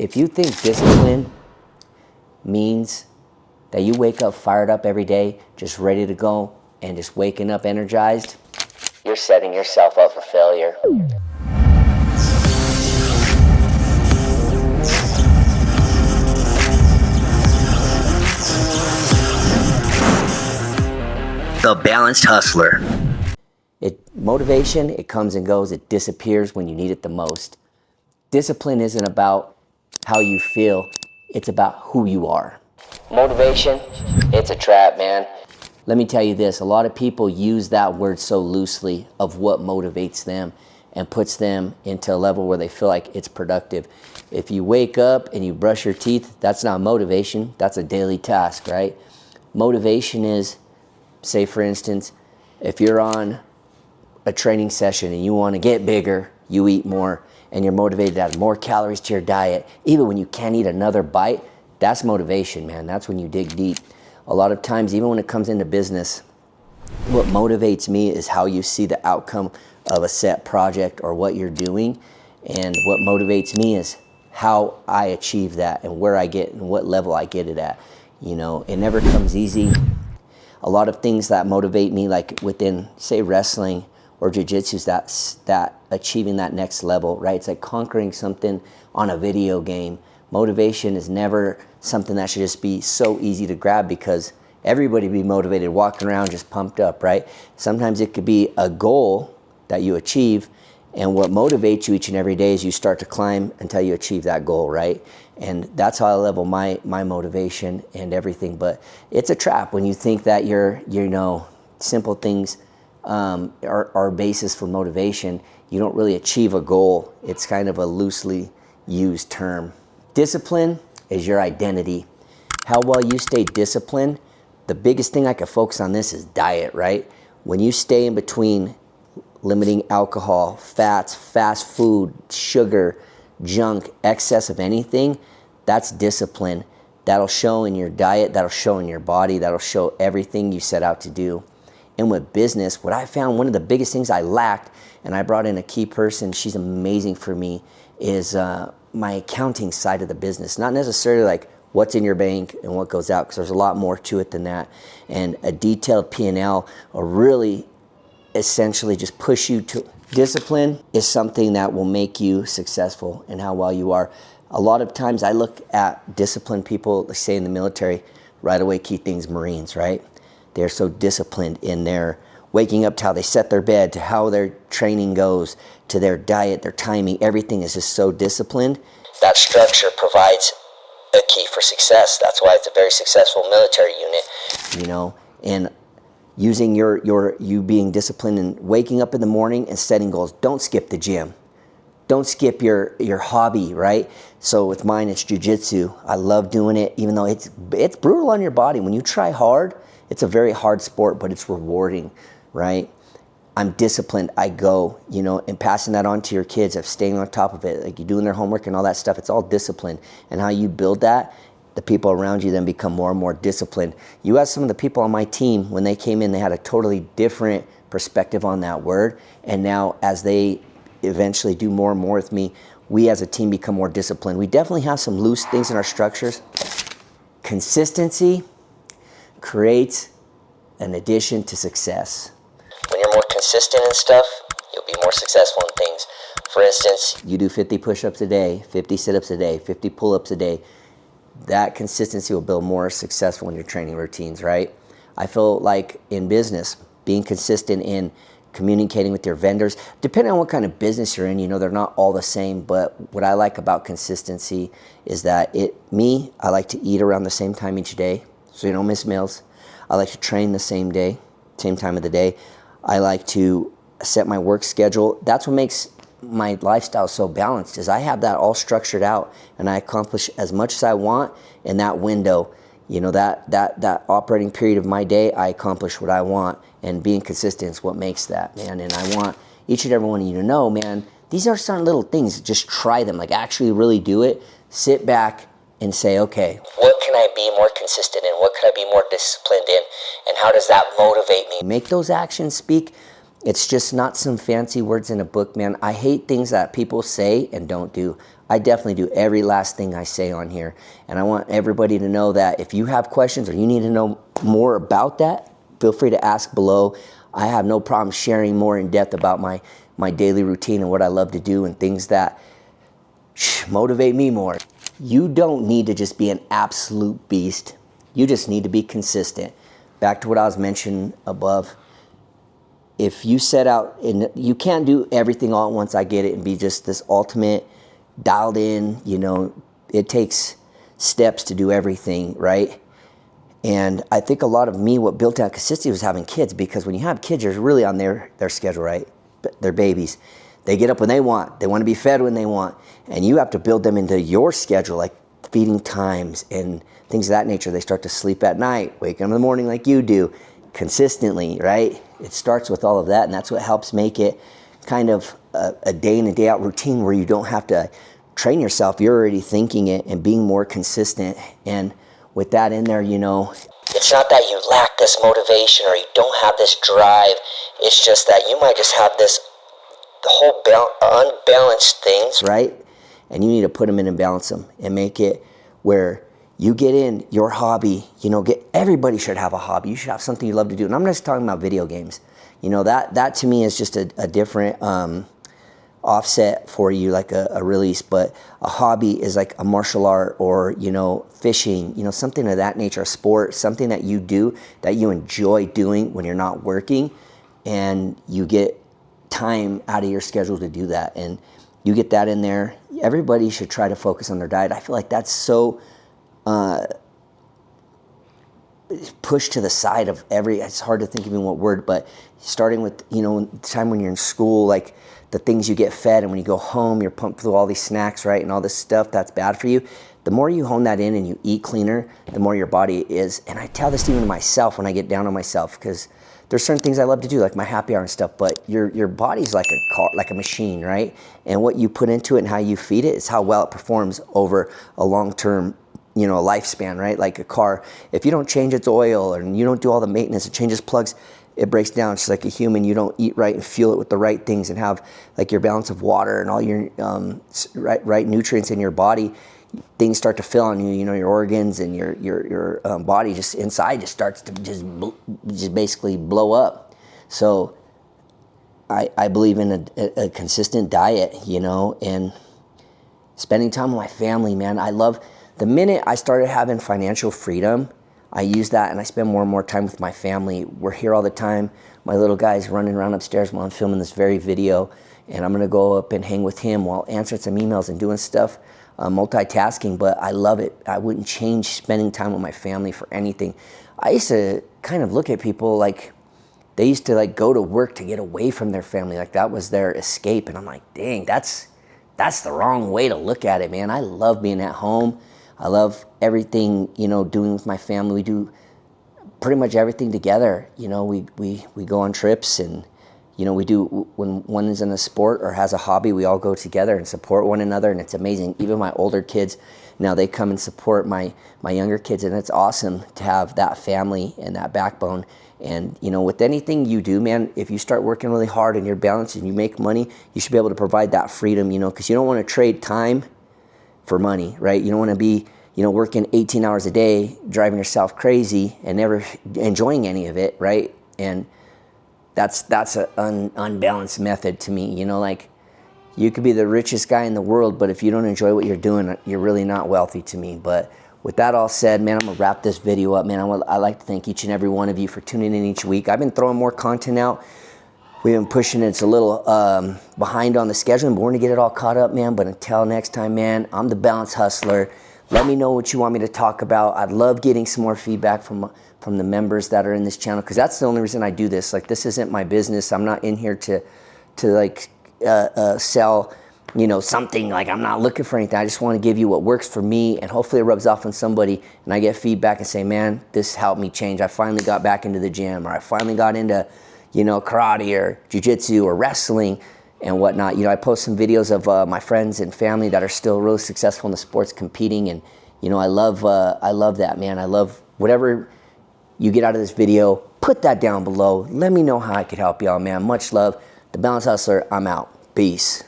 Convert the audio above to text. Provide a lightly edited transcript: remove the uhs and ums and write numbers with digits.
If you think discipline means that you wake up fired up every day, just ready to go, and just waking up energized, you're setting yourself up for failure. The Balanced Hustler. Motivation, it comes and goes, it disappears when you need it the most. Discipline isn't about how you feel, it's about who you are. Motivation, it's a trap, man. Let me tell you this, a lot of people use that word so loosely of what motivates them and puts them into a level where they feel like it's productive. If you wake up and you brush your teeth, that's not motivation, that's a daily task, right? Motivation is, say for instance, if you're on a training session and you want to get bigger, you eat more, and you're motivated to add more calories to your diet, even when you can't eat another bite, that's motivation, man. That's when you dig deep. A lot of times, even when it comes into business, what motivates me is how you see the outcome of a set project or what you're doing. And what motivates me is how I achieve that and where I get and what level I get it at. You know, it never comes easy. A lot of things that motivate me, like within, say, wrestling or jiu-jitsu, that achieving that next level, right? It's like conquering something on a video game. Motivation is never something that should just be so easy to grab, because everybody be motivated walking around just pumped up, right? Sometimes it could be a goal that you achieve, and what motivates you each and every day is you start to climb until you achieve that goal, right? And that's how I level my motivation and everything. But it's a trap when you think that simple things are basis for motivation. You don't really achieve a goal. It's kind of a loosely used term. Discipline is your identity. How well you stay disciplined, the biggest thing I could focus on this is diet, right? When you stay in between limiting alcohol, fats, fast food, sugar, junk, excess of anything, that's discipline. That'll show in your diet, that'll show in your body, that'll show everything you set out to do. And with business, what I found, one of the biggest things I lacked, and I brought in a key person, she's amazing for me, is my accounting side of the business. Not necessarily like what's in your bank and what goes out, because there's a lot more to it than that. And a detailed P&L will really essentially just push you to. Discipline is something that will make you successful in how well you are. A lot of times I look at disciplined people, let's say in the military, right away key things, Marines, right? They're so disciplined in their waking up to how they set their bed, to how their training goes, to their diet, their timing, everything is just so disciplined. That structure provides a key for success. That's why it's a very successful military unit, and using you being disciplined and waking up in the morning and setting goals. Don't skip the gym. Don't skip your hobby, right? So with mine, it's jiu-jitsu. I love doing it, even though it's brutal on your body. When you try hard, it's a very hard sport, but it's rewarding, right? I'm disciplined. I go, and passing that on to your kids of staying on top of it, like you doing their homework and all that stuff. It's all discipline. And how you build that, the people around you then become more and more disciplined. You ask some of the people on my team, when they came in, they had a totally different perspective on that word. And now as they eventually do more and more with me, we as a team become more disciplined. We definitely have some loose things in our structures. Consistency creates an addition to success. When you're more consistent in stuff, you'll be more successful in things. For instance, you do 50 push-ups a day, 50 sit-ups a day, 50 pull-ups a day. That consistency will build more successful in your training routines, right? I feel like in business, being consistent in communicating with your vendors, depending on what kind of business you're in, they're not all the same, but what I like about consistency is that I like to eat around the same time each day, so you don't miss meals. I like to train the same day, same time of the day. I like to set my work schedule. That's what makes my lifestyle so balanced, is I have that all structured out and I accomplish as much as I want in that window. That operating period of my day, I accomplish what I want, and being consistent is what makes that, man. And I want each and every one of you to know, man, these are certain little things. Just try them, like actually really do it. Sit back and say, okay, what can I be more consistent in? What could I be more disciplined in? And how does that motivate me? Make those actions speak. It's just not some fancy words in a book, man. I hate things that people say and don't do. I definitely do every last thing I say on here. And I want everybody to know that if you have questions or you need to know more about that, feel free to ask below. I have no problem sharing more in depth about my daily routine and what I love to do and things that motivate me more. You don't need to just be an absolute beast. You just need to be consistent. Back to what I was mentioning above. If you set out, and you can't do everything all at once, I get it, and be just this ultimate dialed in, you know, it takes steps to do everything, right? And I think a lot of me, what built out consistency was having kids, because when you have kids, you're really on their schedule, right? They're babies. They get up when they want to be fed when they want, and you have to build them into your schedule, like feeding times and things of that nature. They start to sleep at night, wake up in the morning like you do, consistently, right? It starts with all of that, and that's what helps make it kind of a day in and day out routine where you don't have to train yourself. You're already thinking it and being more consistent. And with that in there, you know, it's not that you lack this motivation or you don't have this drive. It's just that you might just have this whole unbalanced things, right? And you need to put them in and balance them and make it where you get in your hobby. You know, everybody should have a hobby. You should have something you love to do. And I'm not just talking about video games. You know, that to me is just a different offset for you, like a release. But a hobby is like a martial art, or, you know, fishing, you know, something of that nature, a sport, something that you do that you enjoy doing when you're not working, and you get time out of your schedule to do that, and you get that in there. Everybody should try to focus on their diet. I feel like that's so pushed to the side of it's hard to think even what word, but starting with, you know, the time when you're in school, like the things you get fed, and when you go home, you're pumped through all these snacks, right, and all this stuff that's bad for you. The more you hone that in and you eat cleaner, the more your body is, and I tell this even to myself when I get down on myself, because there's certain things I love to do, like my happy hour and stuff, but your body's like a car, like a machine, right? And what you put into it and how you feed it is how well it performs over a long-term, you know, lifespan, right? Like a car, if you don't change its oil and you don't do all the maintenance and changes plugs, it breaks down. It's like a human. You don't eat right and fuel it with the right things and have like your balance of water and all your right nutrients in your body, things start to fill on you. You know, your organs and your body just inside just starts to just basically blow up. So I believe in a consistent diet, you know, and spending time with my family, man. I love the minute I started having financial freedom, I use that and I spend more and more time with my family. We're here all the time. My little guy's running around upstairs while I'm filming this very video, and I'm gonna go up and hang with him while answering some emails and doing stuff, multitasking, but I love it. I wouldn't change spending time with my family for anything. I used to kind of look at people like they used to like go to work to get away from their family, like that was their escape, and I'm like, dang, that's the wrong way to look at it, man. I love being at home. I love everything, you know, doing with my family. We do pretty much everything together. You know, we go on trips, and, you know, we do, when one is in a sport or has a hobby, we all go together and support one another, and it's amazing. Even my older kids, now they come and support my younger kids, and it's awesome to have that family and that backbone. And, you know, with anything you do, man, if you start working really hard and you're balanced and you make money, you should be able to provide that freedom, you know, because you don't want to trade time for money, right? You don't want to be, you know, working 18 hours a day, driving yourself crazy and never enjoying any of it, right? And that's an unbalanced method to me. You know, like, you could be the richest guy in the world, but if you don't enjoy what you're doing, you're really not wealthy to me. But with that all said, man, I'm gonna wrap this video up, man. I'd like to thank each and every one of you for tuning in each week. I've been throwing more content out. We've been pushing it. It's a little behind on the scheduling, but we're gonna get it all caught up, man. But until next time, man, I'm the Balance Hustler. Let me know what you want me to talk about. I'd love getting some more feedback from the members that are in this channel, because that's the only reason I do this. Like, this isn't my business. I'm not in here to like sell, you know, something. Like, I'm not looking for anything. I just want to give you what works for me, and hopefully it rubs off on somebody and I get feedback and say, man, this helped me change. I finally got back into the gym, or I finally got into, you know, karate or jiu-jitsu or wrestling and whatnot. You know, I post some videos of my friends and family that are still really successful in the sports, competing, and, you know, I love that, man. I love whatever you get out of this video. Put that down below. Let me know how I could help y'all, man. Much love. The Balance Hustler, I'm out. Peace.